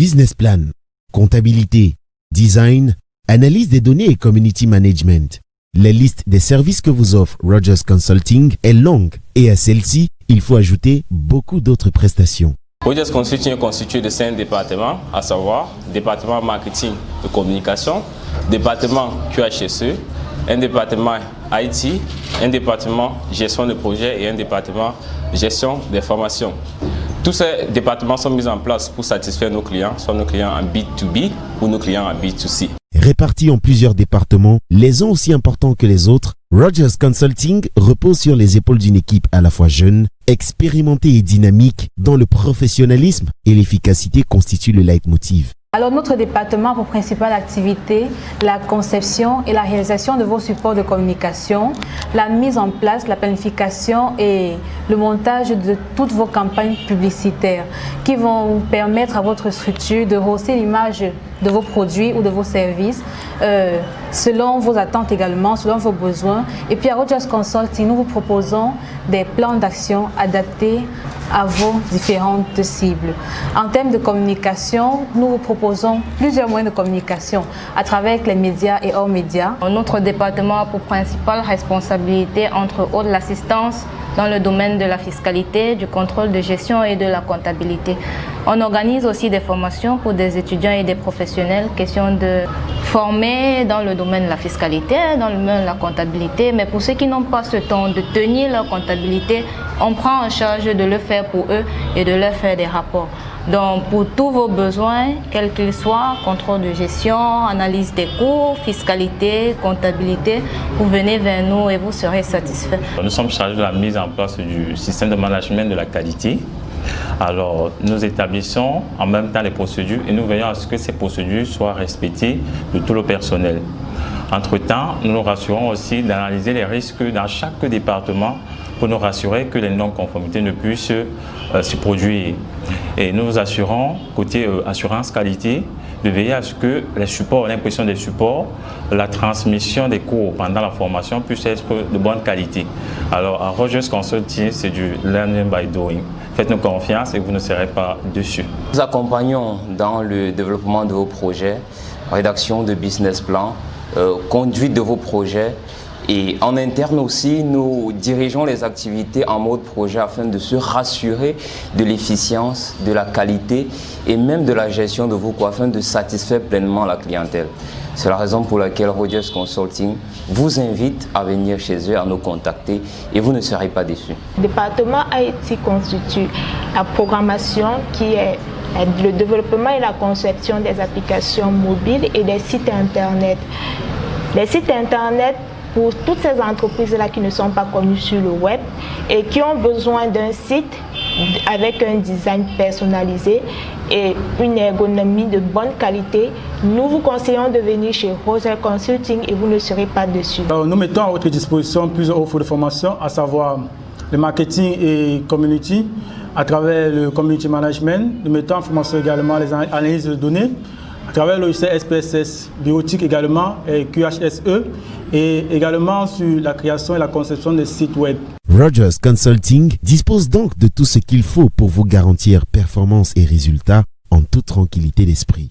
business plan, comptabilité, design, analyse des données et community management. La liste des services que vous offre Rogers Consulting est longue et à celle-ci, il faut ajouter beaucoup d'autres prestations. Rogers Consulting est constitué de 5 départements, à savoir département marketing et communication, département QHSE, un département IT, un département gestion de projet et un département gestion des formations. Tous ces départements sont mis en place pour satisfaire nos clients, soit nos clients en B2B ou nos clients en B2C. Répartis en plusieurs départements, les uns aussi importants que les autres, Rogers Consulting repose sur les épaules d'une équipe à la fois jeune, expérimentée et dynamique, dont le professionnalisme et l'efficacité constituent le leitmotiv. Alors notre département a pour principale activité la conception et la réalisation de vos supports de communication, la mise en place, la planification et le montage de toutes vos campagnes publicitaires qui vont permettre à votre structure de hausser l'image de vos produits ou de vos services selon vos attentes également, selon vos besoins. Et puis à Rogers Consulting, nous vous proposons des plans d'action adaptés à vos différentes cibles. En termes de communication, nous vous proposons plusieurs moyens de communication à travers les médias et hors médias. Notre département a pour principale responsabilité, entre autres, l'assistance dans le domaine de la fiscalité, du contrôle de gestion et de la comptabilité. On organise aussi des formations pour des étudiants et des professionnels, question de former dans le domaine de la fiscalité, dans le domaine de la comptabilité, mais pour ceux qui n'ont pas ce temps de tenir leur comptabilité, on prend en charge de le faire pour eux et de leur faire des rapports. Donc pour tous vos besoins, quels qu'ils soient, contrôle de gestion, analyse des coûts, fiscalité, comptabilité, vous venez vers nous et vous serez satisfait. Nous sommes chargés de la mise en place du système de management de la qualité. Alors nous établissons en même temps les procédures et nous veillons à ce que ces procédures soient respectées de tout le personnel. Entre-temps, nous nous rassurons aussi d'analyser les risques dans chaque département pour nous rassurer que les non-conformités ne puissent se produire. Et nous vous assurons, côté assurance qualité, de veiller à ce que les supports, l'impression des supports, la transmission des cours pendant la formation puisse être de bonne qualité. Alors à Rogers Consulting, c'est du learning by doing. Faites-nous confiance et vous ne serez pas déçus. Nous accompagnons dans le développement de vos projets, rédaction de business plans, conduite de vos projets. Et en interne aussi, nous dirigeons les activités en mode projet afin de se rassurer de l'efficience, de la qualité et même de la gestion de vos coûts afin de satisfaire pleinement la clientèle. C'est la raison pour laquelle Rogers Consulting vous invite à venir chez eux, à nous contacter et vous ne serez pas déçus. Le département IT constitue la programmation qui est le développement et la conception des applications mobiles et des sites internet. Les sites internet pour toutes ces entreprises-là qui ne sont pas connues sur le web et qui ont besoin d'un site avec un design personnalisé et une ergonomie de bonne qualité, nous vous conseillons de venir chez Rogers Consulting et vous ne serez pas déçus. Nous mettons à votre disposition plusieurs offres de formation, à savoir le marketing et community, à travers le community management. Nous mettons en formation également les analyses de données, à travers le logiciel SPSS, biotique également, et QHSE, et également sur la création et la conception des sites web. Rogers Consulting dispose donc de tout ce qu'il faut pour vous garantir performance et résultats en toute tranquillité d'esprit.